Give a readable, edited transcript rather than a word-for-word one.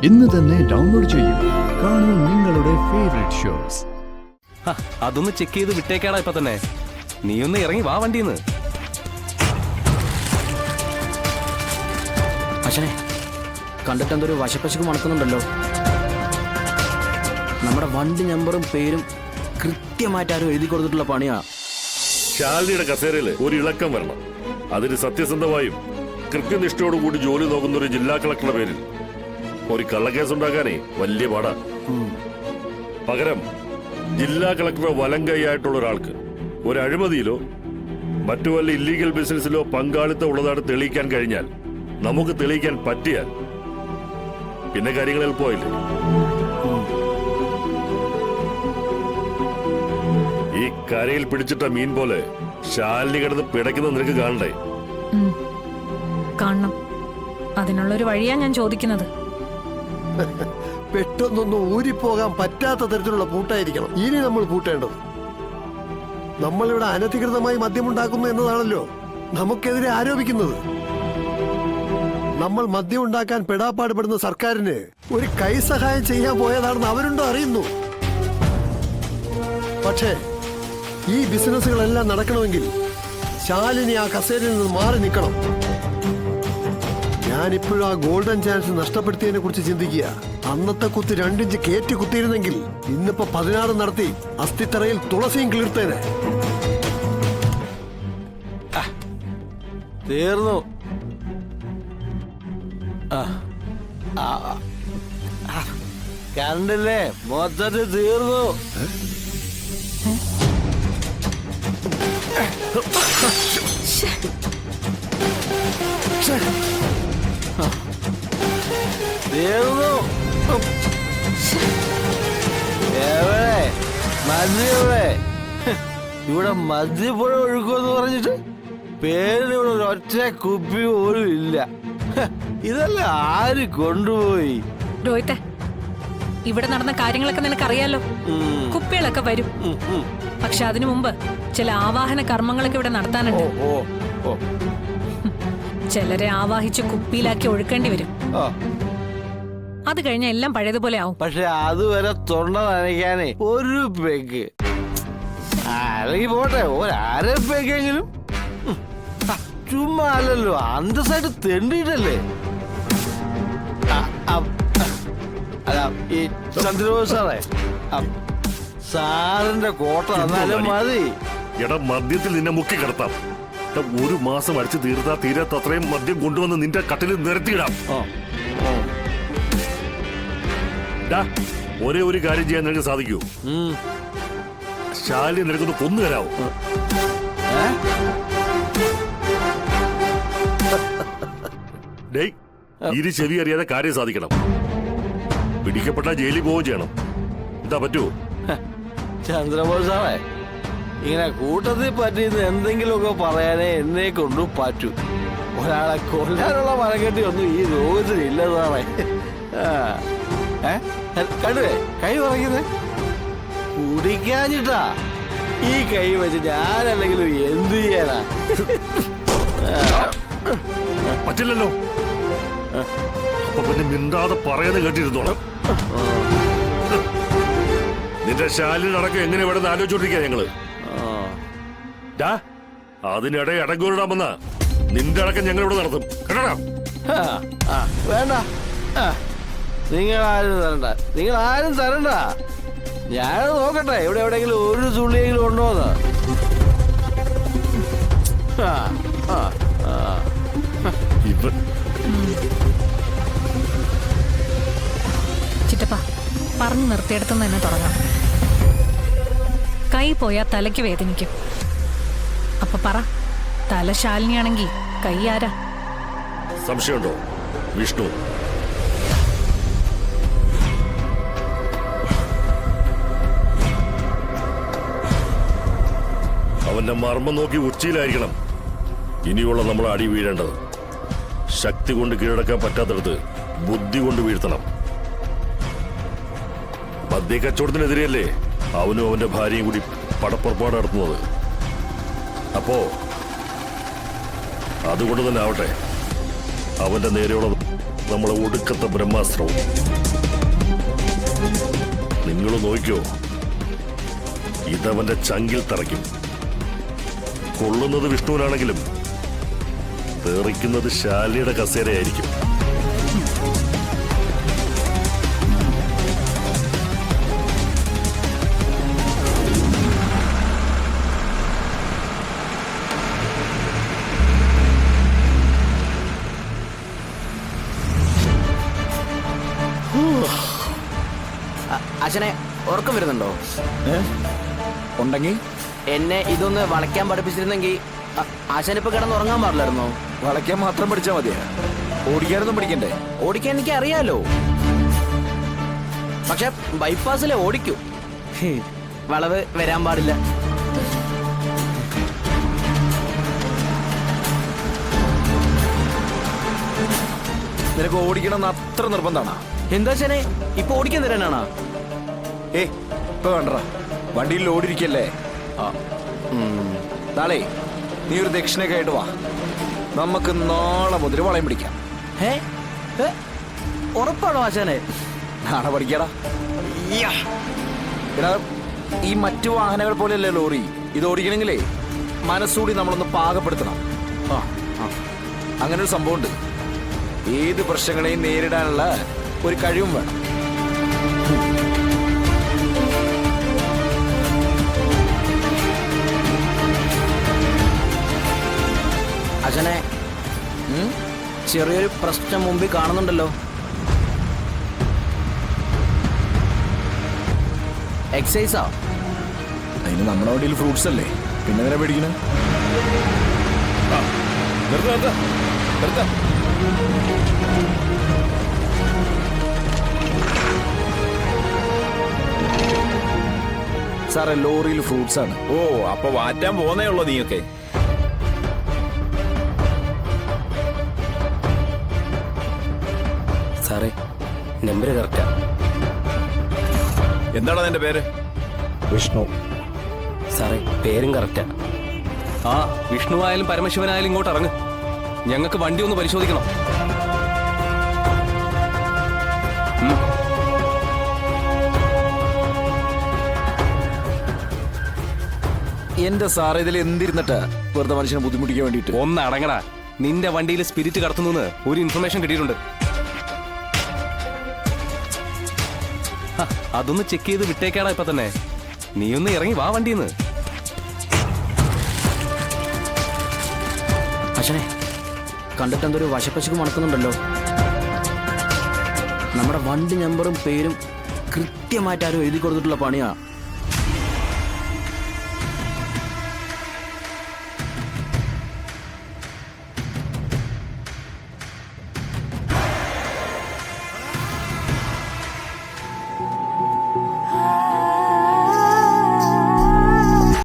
ഇന്ന് തന്നെ ഡൗൺലോഡ് ചെയ്യൂ. കാണൂ നിങ്ങളുടെ ഫേവറേറ്റ് ഷോസ്. അതൊന്ന് ചെക്ക് ചെയ്ത് വിട്ടേക്കാടാ ഇപ്പൊ തന്നെ. നീ ഒന്ന് ഇറങ്ങി വാ വണ്ടിന്ന്. അച്ഛനെ കണ്ടിട്ട് എന്തൊരു വശപ്പശക്ക് മണക്കുന്നുണ്ടല്ലോ. നമ്മുടെ വണ്ടി നമ്പറും പേരും കൃത്യമായിട്ട് ആരും എഴുതി കൊടുത്തിട്ടുള്ള പണിയാ. ശാലിനിയുടെ കസേരയില് ഒരു ഇളക്കം വരണം. അതിന് സത്യസന്ധമായും കൃത്യനിഷ്ഠയോടുകൂടി ജോലി നോക്കുന്ന ഒരു ജില്ലാ കളക്ടറുടെ പേരിൽ ഒരു കള്ളക്കേസ് ഉണ്ടാക്കാനേ വലിയ പാടാ. പകരം ജില്ലാ കളക്ടറുടെ വലം കൈയായിട്ടുള്ള ഒരാൾക്ക് ഒരു അഴിമതിയിലോ മറ്റു വല്ല ഇല്ലീഗൽ ബിസിനസ്സിലോ പങ്കാളിത്തം ഉള്ളതാണ് തെളിയിക്കാൻ കഴിഞ്ഞാൽ, നമുക്ക് തെളിയിക്കാൻ പറ്റിയാൽ പിന്നെ കാര്യങ്ങൾ എളുപ്പമായില്ലേ. ഈ കരയിൽ പിടിച്ചിട്ട മീൻ പോലെ ശാലിനി കിടന്ന് പിടയ്ക്കുന്ന നിനക്ക് കാണണ്ടേ? കാണണം. അതിനുള്ളൊരു വഴിയാ ഞാൻ ചോദിക്കുന്നത്. പെട്ടെന്നൊന്നും ഊരിപ്പോകാൻ പറ്റാത്ത തരത്തിലുള്ള പൂട്ടായിരിക്കണം ഇനി നമ്മൾ പൂട്ടേണ്ടത്. നമ്മളിവിടെ അനധികൃതമായി മദ്യമുണ്ടാക്കുന്നു എന്നതാണല്ലോ നമുക്കെതിരെ ആരോപിക്കുന്നത്. നമ്മൾ മദ്യം ഉണ്ടാക്കാൻ പെടാപ്പാടുപെടുന്ന സർക്കാരിന് ഒരു കൈസഹായം ചെയ്യാൻ പോയതാണെന്ന് അവരുണ്ടോ അറിയുന്നു. പക്ഷേ ഈ ബിസിനസ്സുകളെല്ലാം നടക്കണമെങ്കിൽ ശാലിനി ആ കസേരയിൽ നിന്ന് മാറി നിൽക്കണം. ഞാനിപ്പോഴും ആ ഗോൾഡൻ ചാൻസ് നഷ്ടപ്പെടുത്തിയതിനെ കുറിച്ച് ചിന്തിക്കുക. അന്നത്തെ കുത്തി 2 ഇഞ്ച് കയറ്റി കുത്തിയിരുന്നെങ്കിൽ ഇന്നിപ്പോ 16 നടത്തി അസ്ഥിത്തറയിൽ തുളസിയും കിളിർത്തേനെ. തീർന്നു. കണ്ടില്ലേ, മൊത്തത്തിൽ തീർന്നു. തീർന്നു. എവിടെ മദ്യവിടെ? ഇവിടെ മദ്യപ്പുഴ ഒഴുക്കുമെന്ന് പറഞ്ഞിട്ട് പേരിവിടെ ഒരൊറ്റ കുപ്പി പോലും ഇല്ല. ഇതെല്ലാം ആര് കൊണ്ടുപോയി? രോഹിത്തെ, ഇവിടെ നടന്ന കാര്യങ്ങളൊക്കെ നിനക്കറിയാലോ. കുപ്പികളൊക്കെ വരും. പക്ഷെ അതിനു മുമ്പ് ചില ആവാഹന കർമ്മങ്ങളൊക്കെ ഇവിടെ നടത്താനുണ്ട്. ചിലരെ ആവാഹിച്ച് കുപ്പിയിലാക്കി ഒഴുക്കേണ്ടി വരും. അത് കഴിഞ്ഞ എല്ലാം പഴയതുപോലെ ആവും. പക്ഷെ അതുവരെ തൊണ്ട നനയ്ക്കാനേ ഒരു പെഗ്, അല്ലെങ്കിൽ പോട്ടെ ഒരര പെഗെങ്കിലും. ചുമ്മാ അല്ലല്ലോ, അന്തസ്സായിട്ട് തെണ്ടിയിട്ടല്ലേ. അല്ല, ഈ ചന്ദ്രബോസ് സാറേ, സാറിന്റെ കോട്ട തന്നാലും മതി. എടാ, മദ്യത്തിൽ നിന്നെ മുക്കി കിടത്താം. ഒരു മാസം അടിച്ചു തീർത്താ തീരാത്ത അത്രയും മദ്യം കൊണ്ടുവന്ന് നിന്റെ കട്ടിൽ നിരത്തിയിടാം. ഒരേ ഒരു കാര്യം ചെയ്യാൻ നിനക്ക് സാധിക്കൂ. ശാലിനി നിനക്കൊന്ന് കൊന്നു തരാവോ? ഡേയ്, ഇരു ചെവി അറിയാതെ കാര്യം സാധിക്കണം. പിടിക്കപ്പെട്ട ജയിലിൽ പോവുകയും ചെയ്യണം. എന്താ പറ്റുമോ? ചന്ദ്രബോസ് സാറേ, ഇങ്ങനെ കൂട്ടത്തിൽ പറ്റിയത് എന്തെങ്കിലുമൊക്കെ പറയാനേ എന്നെ കൊണ്ടു പറ്റൂ. ഒരാളെ കൊല്ലാനുള്ള മരക്കെട്ടി ഒന്നും ഈ ലോകത്തിലില്ല സാറേ. കണ്ടുവേ കൈ പറയുന്നത്? കുടിക്കാഞ്ഞിട്ടാ. ഈ കൈ വെച്ച് ഞാനല്ലെങ്കിലും എന്ത് ചെയ്യാനാ? പറ്റില്ലല്ലോ. അപ്പൊ പിന്നെ മിണ്ടാതെ പറയാതെ കേട്ടിരുന്നോളാം. നിന്റെ ശാലിനടക്കം എങ്ങനെ ഇവിടെ ആലോചിച്ചോണ്ടിരിക്കുക ഞങ്ങള്. അതിനിടെ അടങ്ങൂരിടാമെന്ന നിന്റെ അടക്കം ഞങ്ങൾ ഇവിടെ നടത്തും കേട്ടാ. വേണ്ട, നിങ്ങൾ ആരും തരണ്ട. ഞാൻ നോക്കട്ടെ ഇവിടെ എവിടെയെങ്കിലും ഒരു തുള്ളിയെങ്കിലും ഉണ്ടോന്ന്. ചിറ്റപ്പ, പറഞ്ഞു നിർത്തിയെടുത്തുനിന്ന് തന്നെ തുടങ്ങാം. കൈ പോയാൽ തലയ്ക്ക് വേദനിക്കും. അപ്പൊ പറ, തല ശാലിനിയാണെങ്കിൽ കൈ ആരാ? സംശയമുണ്ടോ? വിഷ്ണു. അവന്റെ മർമ്മം നോക്കി ഉച്ചയിലായിരിക്കണം ഇനിയുള്ള നമ്മൾ അടി വീഴേണ്ടത്. ശക്തി കൊണ്ട് കീഴടക്കാൻ പറ്റാത്തടത്ത് ബുദ്ധി കൊണ്ട് വീഴ്ത്തണം. മദ്യ കച്ചവടത്തിനെതിരെയല്ലേ അവനും അവന്റെ ഭാര്യയും കൂടി പടപ്പുറപ്പാട് നടത്തുന്നത്. അപ്പോ അതുകൊണ്ട് തന്നെ ആവട്ടെ അവന്റെ നേരെയുള്ള നമ്മളെ ഒടുക്കത്തെ ബ്രഹ്മാസ്ത്രവും. നിങ്ങൾ നോക്കിയോ, ഇതവന്റെ ചങ്കിൽ തറയ്ക്കും. കൊള്ളുന്നത് വിഷ്ണുവിനാണെങ്കിലും തെറിക്കുന്നത് ശാലിയുടെ കസേരയായിരിക്കും. അച്ഛനെ ഉറക്കം വരുന്നുണ്ടോ? ഉണ്ടെങ്കിൽ എന്നെ ഇതൊന്ന് വളയ്ക്കാൻ പഠിപ്പിച്ചിരുന്നെങ്കിൽ ആശാനിപ്പോ കിടന്ന് ഉറങ്ങാൻ പാടില്ലായിരുന്നോ? വളയ്ക്കാൻ മാത്രം പഠിച്ചാൽ മതിയാ, ഓടിക്കാനൊന്നും പഠിക്കണ്ടേ? ഓടിക്കാൻ എനിക്ക് അറിയാലോ, പക്ഷെ ബൈപ്പാസിലെ ഓടിക്കൂ. വളവ് വരാൻ പാടില്ല. നിനക്ക് ഓടിക്കണം എന്ന് അത്ര നിർബന്ധമാണോ? എന്താ അച്ഛനെ ഇപ്പൊ ഓടിക്കാൻ തരാനാണോ? ഇപ്പൊ വേണ്ട, വണ്ടിയിൽ ഓടിരിക്കല്ലേ. നാളെ നീ ഒരു ദക്ഷിണയൊക്കെ ആയിട്ട് വാ, നമുക്ക് നാളെ മുതൽ വളയം പിടിക്കാം. ഉറപ്പാണോ ആശാനെ? നാളെ പഠിക്കാടാ. എടാ, ഈ മറ്റു വാഹനങ്ങൾ പോലെയല്ലേ ലോറി, ഇത് ഓടിക്കണമെങ്കിലേ മനസ്സൂടി നമ്മളൊന്ന് പാകപ്പെടുത്തണം. അങ്ങനെ ഒരു സംഭവമുണ്ട്. ഏത് പ്രശ്നങ്ങളെയും നേരിടാനുള്ള ഒരു കഴിവും വേണം. അച്ഛനെ ചെറിയൊരു പ്രശ്നം മുമ്പിൽ കാണുന്നുണ്ടല്ലോ. എക്സൈസാ? അതിന് നമ്മുടെ വണ്ടിയിൽ ഫ്രൂട്ട്സ് അല്ലേ, പിന്നെ എന്തിനാ പേടിക്കണേ? സാറേ, ലോറിയിൽ ഫ്രൂട്ട്സ് ആണ്. ഓ, അപ്പൊ വാറ്റാൻ പോന്നേ ഉള്ളോ നീയൊക്കെ? സാറേ, നമ്പർ കറക്റ്റാ. എന്താണ് നിന്റെ പേര്? വിഷ്ണു. സാറേ, പേരും കറക്റ്റാ. ആ വിഷ്ണു ആയാലും പരമശിവനായാലും ഇങ്ങോട്ട് ഇറങ്ങ്, ഞങ്ങൾക്ക് വണ്ടി ഒന്ന് പരിശോധിക്കണം. എന്റെ സാറേ, ഇതിൽ എന്തിരുന്നിട്ടാ വെറുതെ മനുഷ്യനെ ബുദ്ധിമുട്ടിക്കാൻ വേണ്ടിട്ട്? ഒന്ന് അടങ്ങടാ. നിന്റെ വണ്ടിയിൽ സ്പിരിറ്റ് കടത്തുന്നു ഒരു ഇൻഫർമേഷൻ കിട്ടിയിട്ടുണ്ട്. അതൊന്ന് ചെക്ക് ചെയ്ത് വിട്ടേക്കാടാ ഇപ്പൊ തന്നെ. നീ ഒന്ന് ഇറങ്ങി വാ വണ്ടിന്ന്. അച്ഛനെ, കണ്ടിട്ട് എന്തൊരു വശപ്പശക്ക് മണക്കുന്നുണ്ടല്ലോ. നമ്മുടെ വണ്ടി നമ്പറും പേരും കൃത്യമായിട്ട് ആരും എഴുതി കൊടുത്തിട്ടുള്ള പണിയാ.